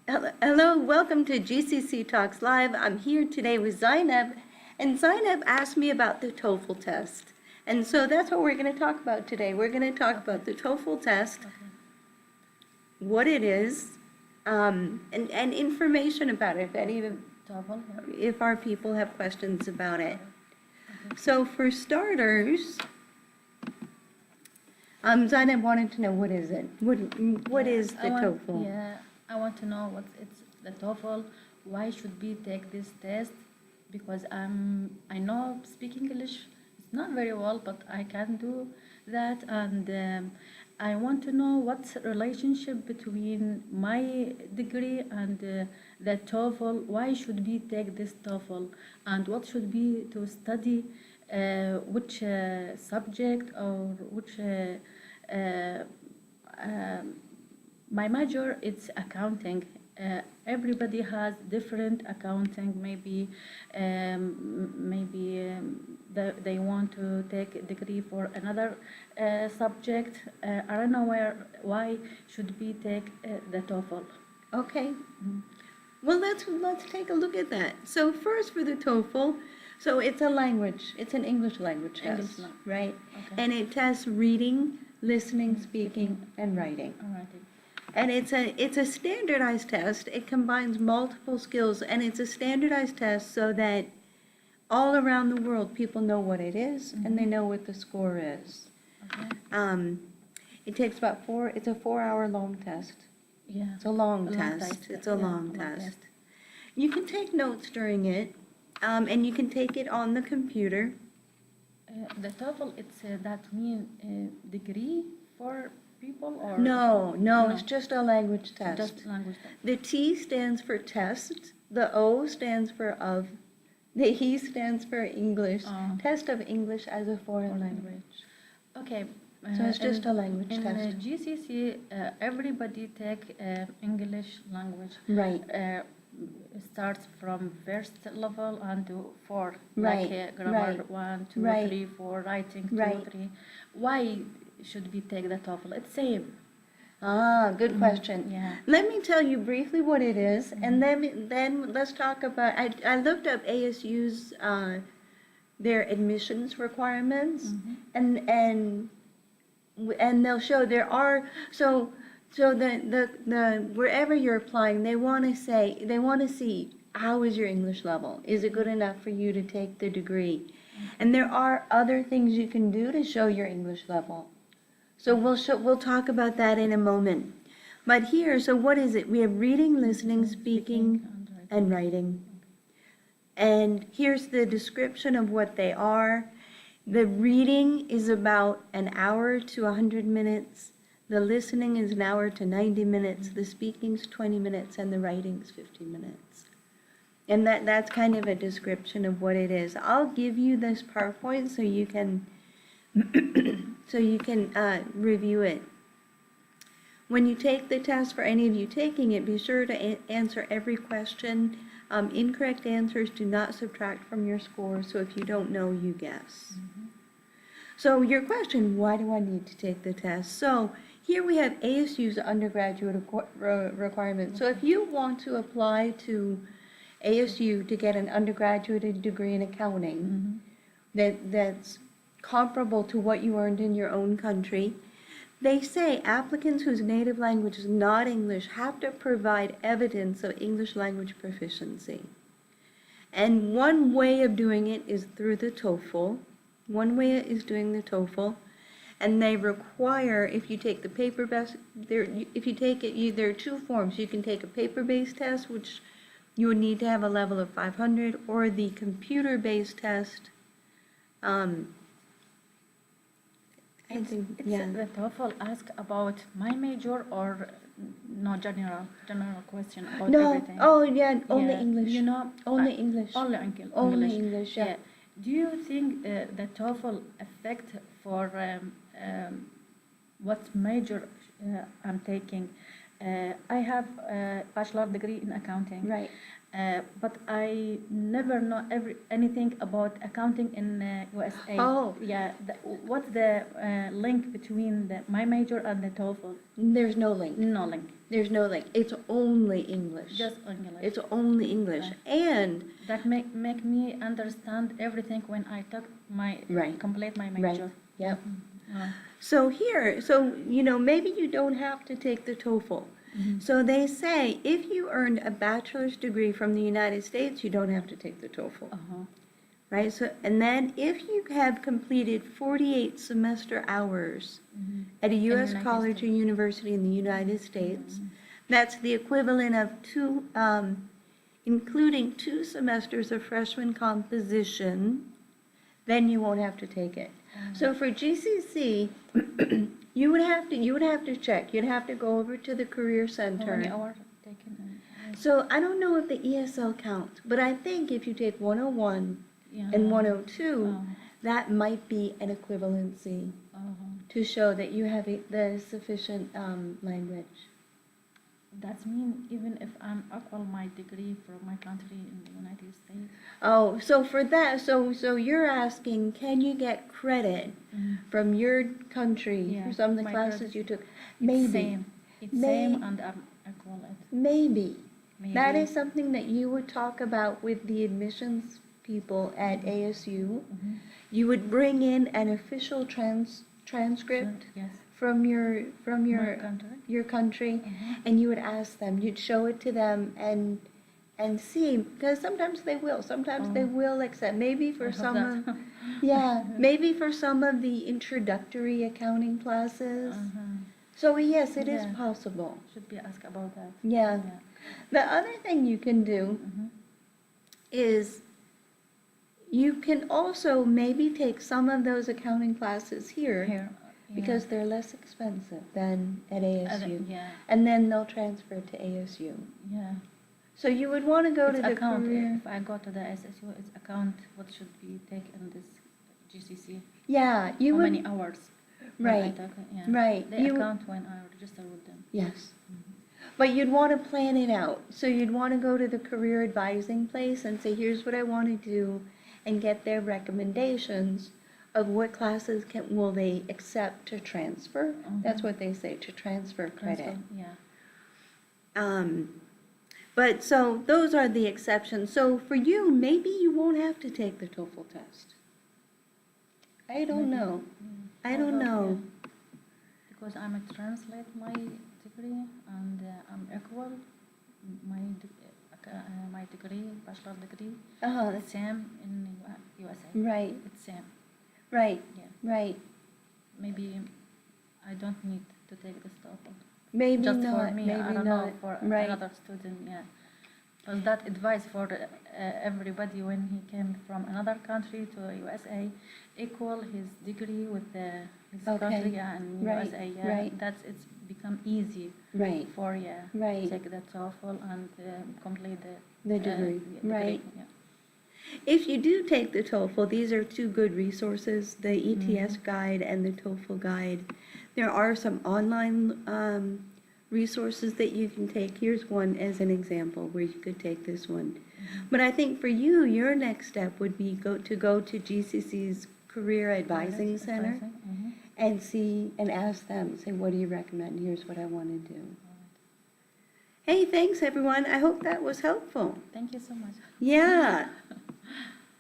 Hello, welcome to GCC Talks Live. I'm here today with Zainab, and Zainab asked me about the TOEFL test. And so that's what we're going to talk about today. We're going to talk about the TOEFL test, what it is, and information about it, if our people have questions about it. So for starters, Zainab wanted to know, what is it? What is the TOEFL? I want to know what it's the TOEFL. Why should we take this test? Because I know speak English. It's not very well, but I can do that, and I want to know what's the relationship between my degree and the TOEFL. Why should we take this TOEFL, and what should be to study, which subject or which my major it's accounting. Everybody has different accounting. Maybe they want to take a degree for another subject. I don't know why should we take the TOEFL. Okay. Well, let's take a look at that. So first, for the TOEFL, so it's a language. It's an English language test, right? Okay. And it tests reading, listening, speaking, and writing. And it's a standardized test. It combines multiple skills, and it's a standardized test so that all around the world people know what it is, and they know what the score is. Okay. It takes about it's a 4-hour long test. Yeah. It's a long test. It's a long test. You can take notes during it, and you can take it on the computer. The TOEFL, it's that mean degree for people, or No, it's just a language test. just language test? The T stands for test, the O stands for of, the E stands for English. Test of English as a foreign language. Okay. So it's just a language in test. GCC, everybody take English language. Right. Starts from first level and to 4. Right, Like grammar right, 1, 2, right. 3, 4, writing 2, Right. 3. Why should we take the TOEFL? It's same. Good question. Yeah. Let me tell you briefly what it is, and then let's talk about. I looked up ASU's their admissions requirements, and they'll show there are the wherever you're applying, they want to see, how is your English level? Is it good enough for you to take the degree? And there are other things you can do to show your English level. So we'll talk about that in a moment. But here, so what is it? We have reading, listening, speaking, and writing. And here's the description of what they are. The reading is about an hour to 100 minutes. The listening is an hour to 90 minutes. The speaking's 20 minutes, and the writing's 15 minutes. And that's kind of a description of what it is. I'll give you this PowerPoint so you can review it. When you take the test, for any of you taking it, be sure to answer every question. Incorrect answers do not subtract from your score, so if you don't know, you guess. So your question, why do I need to take the test? So here we have ASU's undergraduate requirements. So if you want to apply to ASU to get an undergraduate degree in accounting, that's comparable to what you earned in your own country, they say applicants whose native language is not English have to provide evidence of English language proficiency. And one way of doing it is through the TOEFL. One way is doing the TOEFL, and they require, if you take the paper-based, there are two forms. You can take a paper-based test, which you would need to have a level of 500, or the computer-based test. The TOEFL ask about my major, or no, general question about everything? Only English. You know, only English. Only English. Yeah. Do you think the TOEFL affect for what major I'm taking? I have a bachelor degree in accounting. Right. But I never know anything about accounting in USA. Oh. Yeah. What's the link between my major and the TOEFL? There's no link. No link. There's no link. It's only English. Just English. It's only English. Right. And That make me understand everything when I took my Right. complete my Right. major. Yep. Uh, so here, so maybe you don't have to take the TOEFL. mhm. So they say if you earned a bachelor's degree from the United States, you don't have to take the TOEFL. Uh-huh. Right? So and then if you have completed 48 semester hours Mhm. at a In US United college or States. university in the United States, Mhm. that's the equivalent of including 2 semesters of freshman composition, then you won't have to take it. So for GCC, you would have to check. You'd have to go over to the Career How Center. many hours taken? So I don't know if the ESL counts, but I think if you take 101 Yeah. and 102, Oh. that might be an equivalency Uh-huh. to show that you have the sufficient language. That means even if I'm equal my degree from my country in the United States. Oh, so for that, so you're asking, can you get credit from your country Yeah, for some of the my classes credit. you took? It's Maybe. same. It's May- same and I'm equal it. Maybe. Maybe. That is something that you would talk about with the admissions people at ASU. Mhm. You would bring in an official transcript Yes. from your My country. your country, Mhm. and you would ask them. You'd show it to them and see, because sometimes they will. Sometimes they Oh. will accept. Maybe I for hope some that. of yeah, maybe for some of the introductory accounting classes. Uh-huh. So yes, it is Yeah. possible. Should be asked about that. Yeah. The other thing you can do Mhm. is you can also maybe take some of those accounting classes here, Here. because they're less expensive than at ASU. Yeah. And then they'll transfer to ASU. Yeah. So you would want to go It's to the account. career. If I go to the SSU, it's account. What should be taken in this GCC? Yeah, you How would. many hours? when I Right. took it? Yeah. Right. They You- account when I register with them. Yes. Mhm. But you'd want to plan it out. So you'd want to go to the career advising place and say, here's what I want to do, and get their recommendations of what classes will they accept to transfer. That's Mhm. what they say, to transfer credit. Transfer, yeah. But so those are the exceptions. So for you, maybe you won't have to take the TOEFL test. I don't Maybe, know. yeah. I don't know. Yeah. Because I'm a translate my degree and I'm equal. My degree, bachelor degree, Uh-huh. it's same in USA. Right, It's same. right, Yeah. right. Maybe I don't need to take this TOEFL. Maybe Just not, for me, maybe I don't not. know, for Right. another student, yeah. Was that advice for everybody when he came from another country to USA, equal his degree with his Okay. country, yeah, and Right, USA, yeah. right. That's it's become easy Right, for yeah, Right. take the TOEFL and complete the degree, the right. yeah. If you do take the TOEFL, these are two good resources, the ETS Mhm. guide and the TOEFL guide. There are some online resources that you can take. Here's one as an example where you could take this one. Mhm. But I think for you, your next step would be go to GCC's Career Advising Center Mhm. and see and ask them, say, what do you recommend? Here's what I want to do. Hey, thanks everyone. I hope that was helpful. Thank you so much. Yeah.